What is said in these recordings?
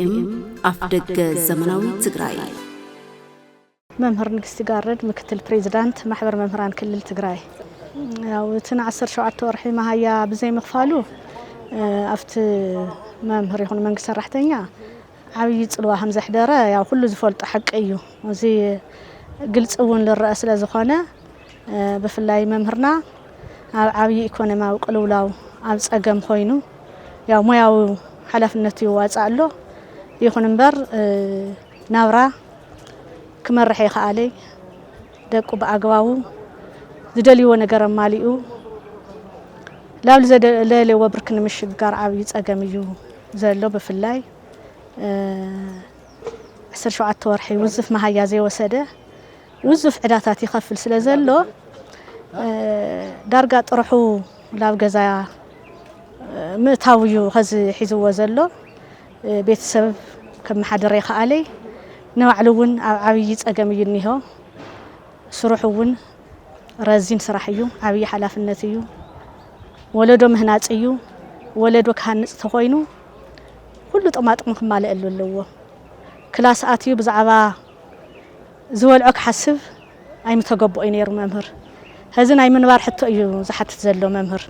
ኤፍኤም አፍደገ ዘመናዊ ትግራይ መምህር ንግስቲ ጋርድ ምክትል ፕሬዝዳንት ማህበር መምህራን ክልል ትግራይ ያው ትና 17 ወርሒ ማሃያ ብዘይ መኽፋሉ አፍት መምህር ይሁን መንግስት ሰራሕተኛ ዓብይ ጽልዋ ከም ዘሕደረ ያው ሁሉ ዝፈልጦ ሐቅ እዩ እዚ ግልጽ እውን ለራስ ስለዝኾነ በፍላይ መምህርና ዓብይ ኢኮኖሚያዊ ቅልውላው ኣብ ጸገም ኮይኑ ያው ሙያው ሓላፍነቱ ይዋጻሎ ይኹን እምበር ናብራ ክመርሕ ይኽኣለ ደቁ በአግባቡ ዝደልይዎ ነገር ማሊኡ ላብል ዘደለለ ወብርክ ንምሽጋር ዓብይ ጸገም እዩ ዘሎ በፍላይ 17 ወርሒ ውዝፍ ማሃያ ዘይወሰደ ውዝፍ ዕዳታት ይኸፍል ስለዘሎ ዳርጋ ጥርሑ ላብ ገዛ ምእታውዩ ኸዚ ሒዝዎ ዘሎ ቤተሰብ ከም ሓደረ ይኽኣለ ነባዕሉውን ዓብይ ጸገም እዩ ኒሆ ስሩሑውን ረዚን ስራሕ እዩ ዓብይ ሓላፍነት እዩ ወለዶ ምህናጽ እዩ ወለዶ ካንጽ ተኾይኑ ሁሉ ጥማጥም ክማለአሉ ኣለዎ ክላስ ኣትዩ ብዛዕባ ዝወልዖ ክሓስብ ኣይምተገበኦ ነይሩ መምህር هذا ناي منبار حتى أيو زحت زلوا ممهر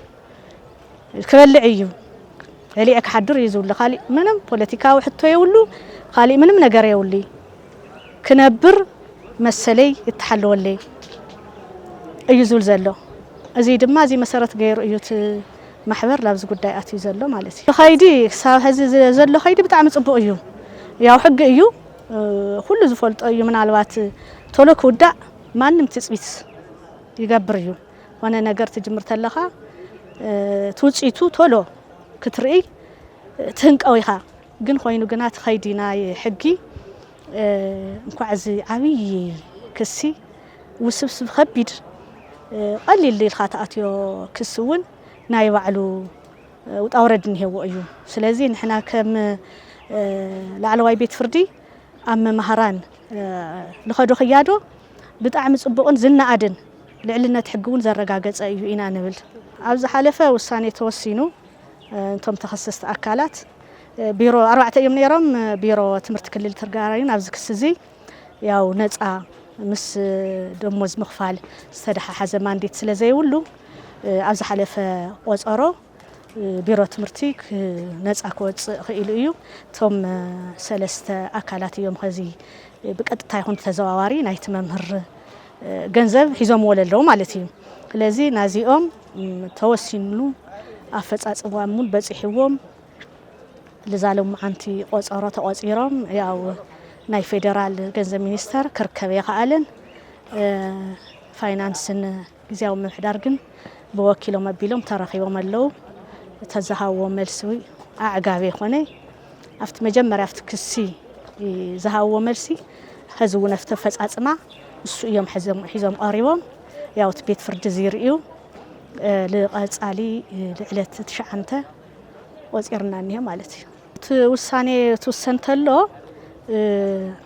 كبلع أيو علي أكحدر يزول خالي منم بوليتيكا وحتى يولو خالي منم نجار يولي كنبر مسلي يتحلوا اللي يزول زلوا أزيد ما زي مسارات غير أيوت محور لابز قدايات يزلوا مالتي خايدي صار هذا زلوا خايدي بتعمل صبوا أيو يا حق أيو كل زفلت أيو من علوات تولك ودا ما نمتسبيت يقبريو وانا نقرت جمرت لها توصيتو تولو كتري تهنق اويها ግን ኮይኑ ግናት خيدينا حقي እንኳዕዚ ዓብይ ክሲ ውስብስብ ከቢድ قليل لي الخطأاتيو كسون ናይ ባዕሉ ውጣውረድ ንሄው እዩ ስለዚህ ንሕና ከም ላዕለዋይ ቤት ፍርዲ ኣብ መምህራን ንኸዶ ኽያዶ ብጣዕሚ ጽቡቕን ዝናኣድን لعلنا تحقون زرقاقص أيو إنا نبل عاوز حالفة وساني توسينو انتم تخصصت أكالات بيرو 4 أيام نيرم بيرو تمرت كلل ترقارين عاوز كسزي ياو نصا مس دموز مخفال استدحى حزمان ديت سلازي ولو عاوز حالفة وصارو بيرو تمرتيك نصا كوص خيلو ايو توم سلست أكالات يوم خزي بقطታ ይሁን ተዘዋዋሪ ናይት መምህር ገንዘብ ሒዞም ወለለው ማለት እዩ ስለዚህ ናዚኦም ተወሲኑ አፈጻጽሟሙን በጽሕዎም ለዛለም አንቲ ቆጸሮ ተቆጺሮም ያው ናይ ፌደራል ገንዘብ ሚኒስተር ከርከበ ይኻአለን ፋይናንስን ግዚያው ምሕዳር ግን በወኪሎም አቢሎም ተረኺቦም አለው ተዛሃዎ መልሲ አዕጋቤ ኾነ አፍት መጀመሪያ አፍት ክሲ ዘሃዎ መልሲ ህዝቡ ነፍተ ፈጻጽማ እሱ يوم حزم قريبهم ያው ቤት ፍርድ ዝርዩ ለቀጻሊ ለዕለት ተሻንተ ወጽርና ነው ማለት እዩ ውሳኔ ተወሰንተሎ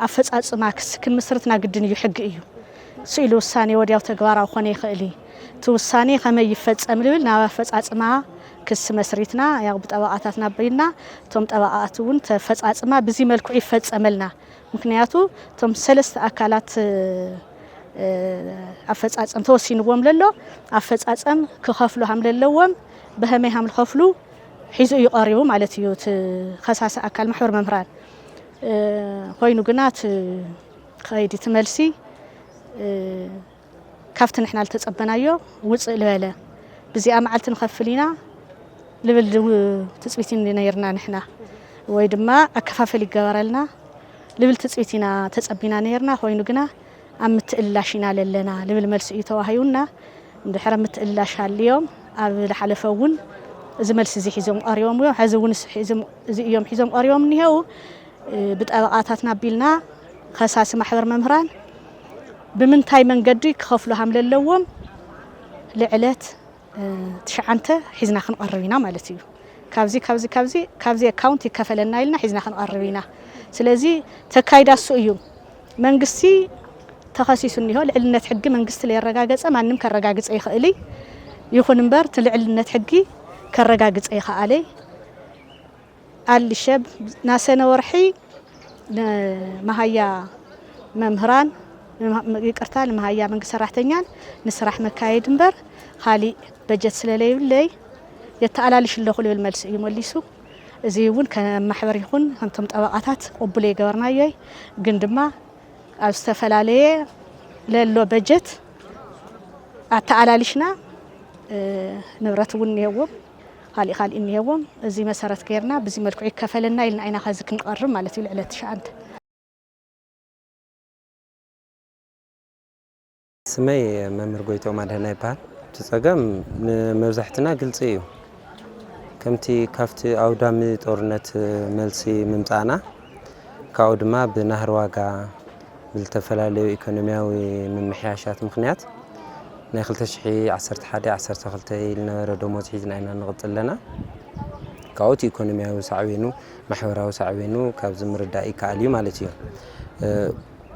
አፈጻጽማ ክስክን መስረትና ግድን እዩ ሕግ እዩ ስኢሉ ውሳኔ ወዲያው ተግባራው ኾነ ይኽእሊ ተውሳኔ ከመይ ይፈጸም ልብል ና አፈጻጽማ ክስ መስሪትና ያው በጠባቃታትና በይና ቶም ጠባቃቱን ተፈጻጽማ በዚ መልኩ ይፈጸመልና ምክንያቱ ቶም ሰለስተ አካላት አፈጻጸም ተወሲንዎም ለሎ አፈጻጸም ከኸፍሉ hamለለዎም በህመይ hamልኸፍሉ ሒዙ ይቀሪቡ ማለት እዩ ተኸሳሰ አካል ማህበር መምህራን ኮይኑ ግናት ከይዲ ተመልሲ ካፍትን እحنا ተጸበናዮ ውጽእ ለበለ በዚኣ መዓልት ንኸፍሊና ልብል ተጽቢቲን ነይርና ንሕና ወይ ድማ አከፋፈል ይገበረልና ልብል ተጽቢቲና ተጸቢና ነይርና ኮይኑ ግና أمتقلاشنا لنا لبل ملسئي تواهيونا ندحر متقلاش اليوم أب لحلفون زملس زي حزم أريوم ويوم حزون حزم زي يوم حزم أريوم نيهو بتأوقاتنا بيلنا خصاص محور ممهران بمن تاي من قدي خفلو حمل اللوم لعلات تشعنته حزنا خن قربينا مالتيو كابزي أكاونت يكفلنا لنا حزنا خن قربينا سلازي تكايدا سويو منقسي تخصيص النهو لعلنة حقي منقست لي الرقاقص مانم كرقاقص اي خالي يخون مبار تلعلنة حقي كرقاقص اي خالي አልሸብ ናሰነ ወርሒ ማሃያ መምህራን ይቅርታ ለማሃያ መንግስት ሰራተኛን ንስራሕ መካየድ እንበር ካሊ በጀት ስለለይብለይ የተአላልሽ ለኹ ልብል መልስ ይመልሱ እዚ እውን ከማሕበር ይኹን ከምቶም ጠበቃታት ቅቡል ይገበርናዮ ግን ድማ ኣብ ዝተፈላለየ ለሎ በጀት አተአላልሽና ንብረት እውን ይሄዎም ካሊ እንየዎም እዚ መሰረት ገይርና በዚ መልኩ ይከፈለና ኢልና አይና ከዚ ክንቀርብ ማለት እዩ ልዕለት ሻንተ ስመይ መምህር ጎይቶም አድህና ይባል ተጸገም መብዛሕትና ግልጽ እዩ ከምቲ ካፍቲ አውዳሚ ጦርነት መልሲ ምምጻና ካው ድማ ብናህር ዋጋ ብልተፈላለዩ ኢኮኖሚያዊ ምምሕያሻት ምክንያት ናይ 2011 12 ኢልነበረ ደሞዝ ሒዝና ኢና ንቕጽለና ካውቲ ኢኮኖሚያዊ ሳዕቤኑ ማሕበራዊ ሳዕቤኑ ካብ ዝምርዳእ ይከኣል እዩ ማለት እዩ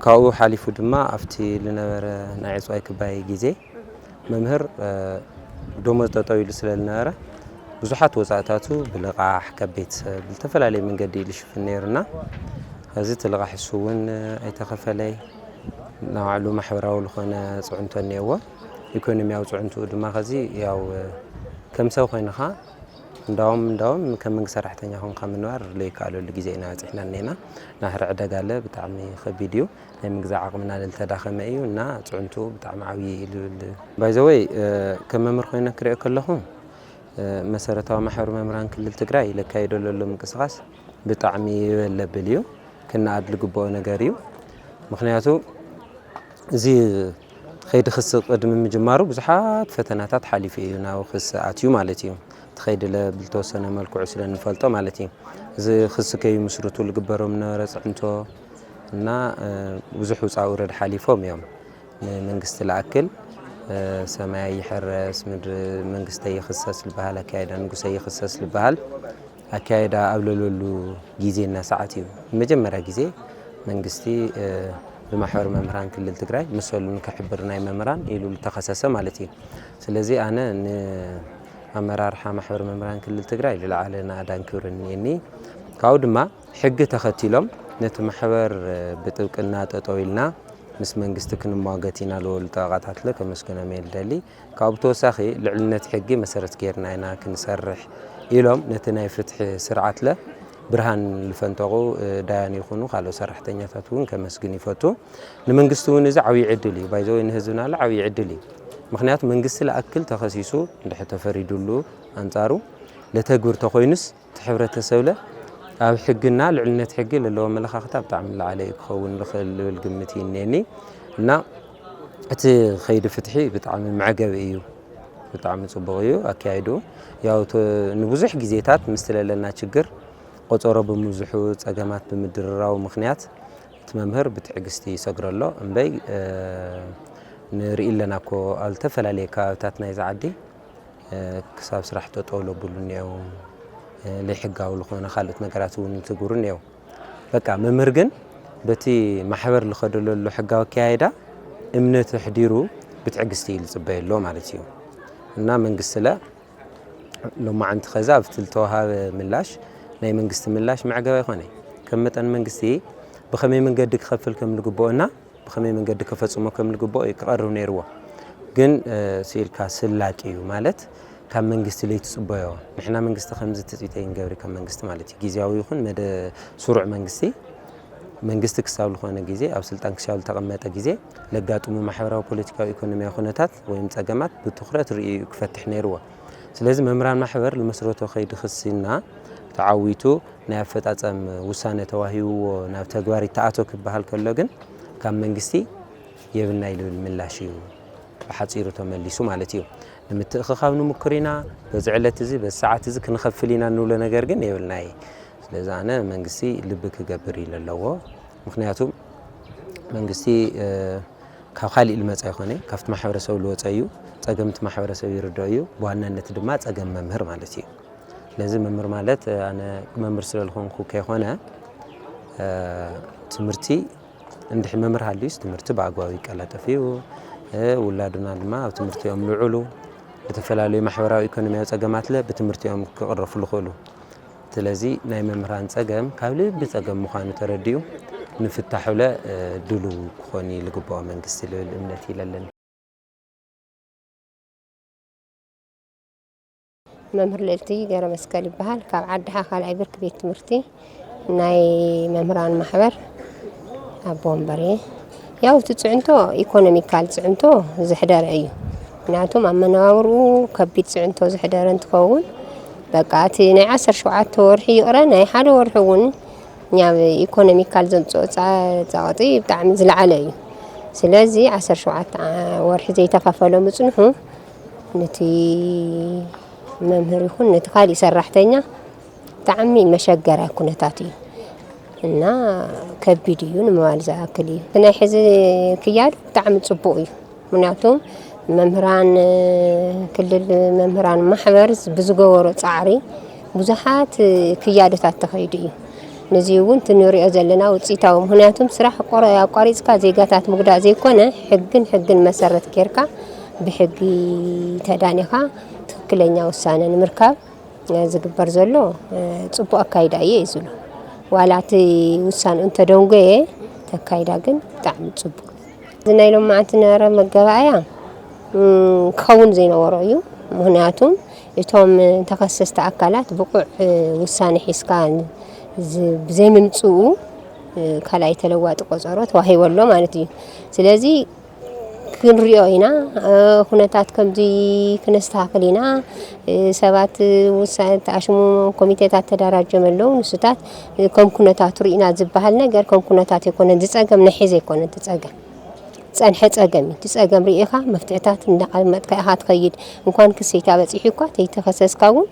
ካው ሓሊፉ ድማ ኣብቲ ልነበረ ናይ ዕጽዋይ ክባይ ግዜ መምህር ደሞዝ ጠጠው ኢሉ ስለልነበረ ብዙሓት ወጻእታቱ ብልቃሕ ከቤት ብልተፈላለየ መንገዲ ልሽፍን ነይሩና እዚ ትልቃሕ እሱ እውን ኣይተኸፈለይ ናባዕሉ ማሕበራዊ ዝኾነ ጽዕንቶ ነይዎ ኢኮኖሚያዊ ጽዕንቱ ድማ ከዚ ያው ከም ሰብ ኮይንኻ እንዳውም ከም መንግስት ሰራሕተኛ ኾንካ ምንባር ለይካኣለሉ ግዜ ኢና በፂሕና ነና ናህር ዕደጋለ ብጣዕሚ ከቢድ እዩ ናይ ምግዛእ ዓቕምና ልተዳኸመ እዩ እና ጽዕንቱ ብጣዕሚ ዓብዪ ልብል ባይዘወይ ከም መምህር ኮይነ ክሪኦ ከለኹ መሰረታዊ ማሕበር መምህራን ክልል ትግራይ ለካይዶ ዘሎ ምንቅስቓስ ብጣዕሚ ይበለብል እዩ ክናኣድ ልግብኦ ነገር እዩ ምክንያቱ እዚ ከይዲ ክስ ቅድሚ ምጅማሩ ብዙሓት ፈተናታት ሓሊፉ እዩ ናብ ክስ ኣትዩ ማለት እዩ ትኸይድለ ብልተወሰነ መልክዑ ስለንፈልጦ ማለት እዩ እዚ ክስ ከይምስርቱ ልግበሮም ነበረ ጽዕንቶ እና ብዙሕ ውፃ ውረድ ሓሊፎም እዮም ንመንግስቲ ለኣክል ሰማይ ይሕረስ ምድሪ መንግስቲ ይኽሰስ ልበሃል ኣካይዳ ንጉሰ ይኽሰስ ልበሃል ኣካይዳ ኣብ ለለሉ ግዜና ሰዓት እዩ መጀመርያ ግዜ መንግስቲ ብማሕበር መምህራን ክልል ትግራይ መሰሉ ንክሕብር ናይ መምህራን ኢሉ ተኸሰሰ ማለት እዩ ስለዚ ኣነ ንኣመራርሓ ማሕበር መምህራን ክልል ትግራይ ልለዓለ ናኣዳን ክብርን እኒአኒ ካብኡ ድማ ሕጊ ተኸቲሎም ነቲ ማሕበር ብጥብቅና ጠጠው ኢልና ምስ መንግስቲ ክንሟገት ኢና ልበሉ ጠበቃታት ከመስገኖም እየ ልደሊ ካብኡ ብተወሳኺ ልዕልነት ሕጊ መሰረት ገይርና ኢና ክንሰርሕ ኢሎም ነቲ ናይ ፍትሒ ስርዓት ብርሃን ልፈንጠቑ ዳያን ይኹኑ ካልኦት ሰራሕተኛታት እውን ከመስግን ይፈቱ ንመንግስቲ እውን እዚ ዓብዪ ዕድል እዩ ባይዘወይ ንህዝብና ዓብዪ ዕድል እዩ ምክንያቱ መንግስቲ ለኣክል ተኸሲሱ እንድሕር ተፈሪዱሉ አንጻሩ ለተግብር ተኮይኑስ ሕብረተሰብ ኣብ ሕግና ልዕልነት ሕጊ ለለዎ መለኻኽታ ብጣዕሚ ዝለዓለ ክኸውን ዝኽእል ልብል ግምት ይኔኒ እና እቲ ከይዲ ፍትሒ ብጣዕሚ መዕገቢ እዩ ብጣዕሚ ጽቡቕ እዩ ኣካይዱ ያው ንብዙሕ ግዜታት ምስ ለለና ችግር ቆፀሮ ብምዙሑ ጸገማት ብምድርራው ምክንያት እቲ መምህር ብትዕግስቲ ይሰግረሎ እምበይ ንርኢ ኣለና እኮ ኣብ ዝተፈላለየ ከባብታት ናይ ዝዓዲ ክሳብ ስራሕ ጠጠው ዘብሉ እኒአው ለይሕጋዊ ዝኾነ ካልኦት ነገራት እውን ትግብሩ እኒአው በቃ መምህር ግን በቲ ማሕበር ዝኸደለሉ ሕጋዊ ኣካያይዳ እምነት ሕዲሩ ብትዕግስቲ ይልጽበየሎ ማለት እዩ እና መንግስቲ ሎማዓንቲ ከዛ ኣብቲ ዝተዋሃበ ምላሽ ናይ መንግስቲ ምላሽ መዕገባ ይኾነ ከም መጠን መንግስቲ ብኸመይ መንገዲ ክኸፍል ከም ልግብኦና ብኸመይ መንገዲ ከፈጽሞ ከም ልግብኦ ይቀርብ ነይርዎ ግን ሲልካ ስላቂ እዩ ማለት ካብ መንግስቲ ለይትጽበዮ ንሕና መንግስቲ ከምዚ ትጽቢተይ ንገብሪ ከም መንግስቲ ማለት እዩ ጊዜያዊ ይኹን መደ ስሩዕ መንግስቲ ክሳብ ዝኾነ ግዜ ኣብ ስልጣን ክሳብ ተቐመጠ ግዜ ለጋጥሙ ማሕበራዊ ፖለቲካዊ ኢኮኖሚያዊ ኩነታት ወይም ጸገማት ብትኹረት ርእዩ ክፈትሕ ነይርዎ ስለዚ መምህራን ማሕበር ልመስረቶ ከይዲ ክሲና ተዓዊቱ ናይ ኣፈጻጸም ውሳነ ተዋሂብዎ ናብ ተግባር ይተኣቶ ክበሃል ከሎ ግን ካብ መንግስቲ የብልናይ ልብል ምላሽ እዩ ብሓፂሩ ተመሊሱ ማለት እዩ ንምትእኽኻብ ንምክር ኢና በዚ ዕለት እዚ በዚ ሰዓት እዚ ክንኸፍል ኢና ንብሎ ነገር ግን የብልናይ ስለዚ ኣነ መንግስቲ ልቢ ክገብር ኢሉ ኣለዎ ምክንያቱ መንግስቲ ካብ ካሊእ ልመፀ ይኾነ ካብቲ ማሕበረሰብ ዝወፀ እዩ ጸገምቲ ማሕበረሰብ ይርድኦ እዩ ብዋናነት ድማ ጸገም መምህር ማለት እዩ ስለዚ መምህር ማለት ኣነ መምህር ስለልኾንኩ ከይኾነ ትምህርቲ እንድሕ መምህር ሃልዩስ ትምህርቲ ብኣግባቡ ይቀላጠፍ እዩ ውላዱና ድማ ኣብ ትምህርቲኦም ልዑሉ ዝተፈላለዩ ማሕበራዊ ኢኮኖሚያዊ ጸገማት ብትምህርቲኦም ክቕረፉ ዝኽእሉ እቲ ስለዚህ ናይ መምህራን ጸገም ካብ ልቢ ጸገም ምዃኑ ተረዲዩ ንፍታሕለ ድሉ ክኾን ልግባኦ መንግስቲ ልብል እምነት ይለለን መምህር ልዕልቲ ገረ መስቀል ይበሃል ካብ ዓድኻ ካልኣይ ብርኪ ቤት ትምህርቲ ናይ መምህራን ማሕበር ኣቦ ወንበሬ ያው ትጽዕንቶ ኢኮኖሚካል ጽዕንቶ ዝሕደረ እዩ ምክንያቱም ኣብ መነባብሩ ከቢድ ጽዕንቶ ዝሕደረ እንትኸውን በቃ እቲ ናይ 17 ወርሒ ይቕረ ናይ ሓደ ወርሒ እውን ኛ ኢኮኖሚካል ዘምጽኦ ጻቕጢ ብጣዕሚ ዝለዓለ እዩ ስለዚ 17 ወርሒ ዘይተኸፈሎ ምጽንሑ ነቲ መምህር ይኹን ነቲ ካልእ ሰራሕተኛ ብጣዕሚ መሸገራ ኩነታት እዩ እና ከቢድ እዩ ንምባል ዝኣክል እዩ ናይ ሕዚ ክያድ ብጣዕሚ ጽቡቕ እዩ ምክንያቱም መምህራን ክልል መምህራን ማሕበር ብዝገበሮ ጻዕሪ ብዙሓት ክያደታት ተኸይዱ እዩ ነዚ እውን ትንሪኦ ዘለና ውጽኢታዊ ምክንያቱም ስራሕ ኣቋሪጽካ ዜጋታት ምግዳእ ዘይኮነ ሕግን መሰረት ጌርካ ብሕጊ ተዳኒኻ ትክክለኛ ውሳነ ንምርካብ ዝግበር ዘሎ ጽቡቕ ኣካይዳ እየ ይዝሉ ዋላቲ ውሳነ እንተደንጎየ ተካይዳ ግን ብጣዕሚ ጽቡቕ ዝናይ ሎማዓንቲ ነበረ መገባእያ ክኸውን ዘይነበሮ እዩ ምክንያቱም እቶም ተኸሰስቲ ኣካላት ብቁዕ ውሳነ ሒዝካ ብዘይምምጽኡ ካልኣይ ተለዋጢ ቆጸሮ ተዋሂበሎ ማለት እዩ ስለዚ ክንሪኦ ኢና ኩነታት ከምዚ ክነስተኻኽል ኢና ሰባት ውሳነ ተኣሽሙ ኮሚቴታት ተደራጀመለው ንስታት ከም ኩነታት ርኢና ዝበሃል ነገር ከም ኩነታት ይኮነ ዝጸገም ንሒዘ ይኮነ ዝጸገም ጸንሐ ጸገም ትጸገም ርኢኻ መፍትሕታት እንዳቐመጥካ ኢኻ ትኸይድ እንኳን ክሰይታ በፂሑ እኳ ተይተኸሰስካውን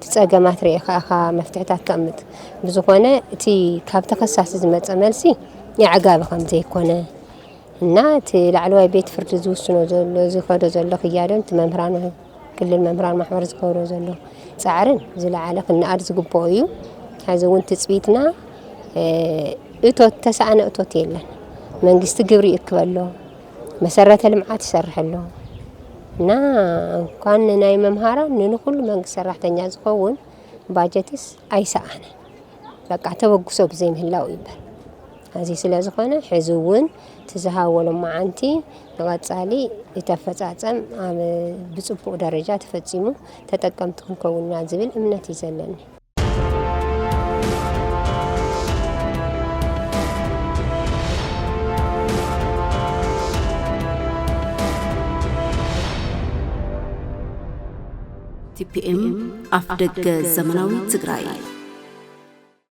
ትጸገማት ርኢኻ ኢኻ መፍትሕታት ተቐምጥ ብዝኾነ እቲ ካብ ተኸሳሲ ዝመጸ መልሲ ይዕጋቢ ከም ዘይኮነ እና እቲ ላዕለዋይ ቤት ፍርዲ ዝውስኖ ዘሎ ዝኸዶ ዘሎ ክያዶን እቲ መምህራን ክልል መምህራን ማሕበር ዝኸዶ ዘሎ ጻዕርን ዝለዓለ ክንኣድ ዝግብኦ እዩ ሕዚ እውን ትጽቢትና እቶት ተሳእነ እቶት የለን መንግስቲ ግብሪ ይክበሎ መሰረተ ልምዓት ይሰርሐሎ እና እንኳን ናይ መምህራን ንኩሉ መንግስት ሰራሕተኛ ዝኸውን ባጀትስ ኣይሰኣነ በቃ ተበግሶ ብዘይምህላው ይባል እዚ ስለ ዝኾነ ሕዚ እውን ትዝሃወሎ ማዓንቲ ንቐጻሊ ይተፈጻጸም ኣብ ብጽቡቕ ደረጃ ተፈጺሙ ተጠቀምቲ ክንከውንና ዝብል እምነት ይዘለኒ TPM ኣፍደገ ዘመናዊ ትግራይ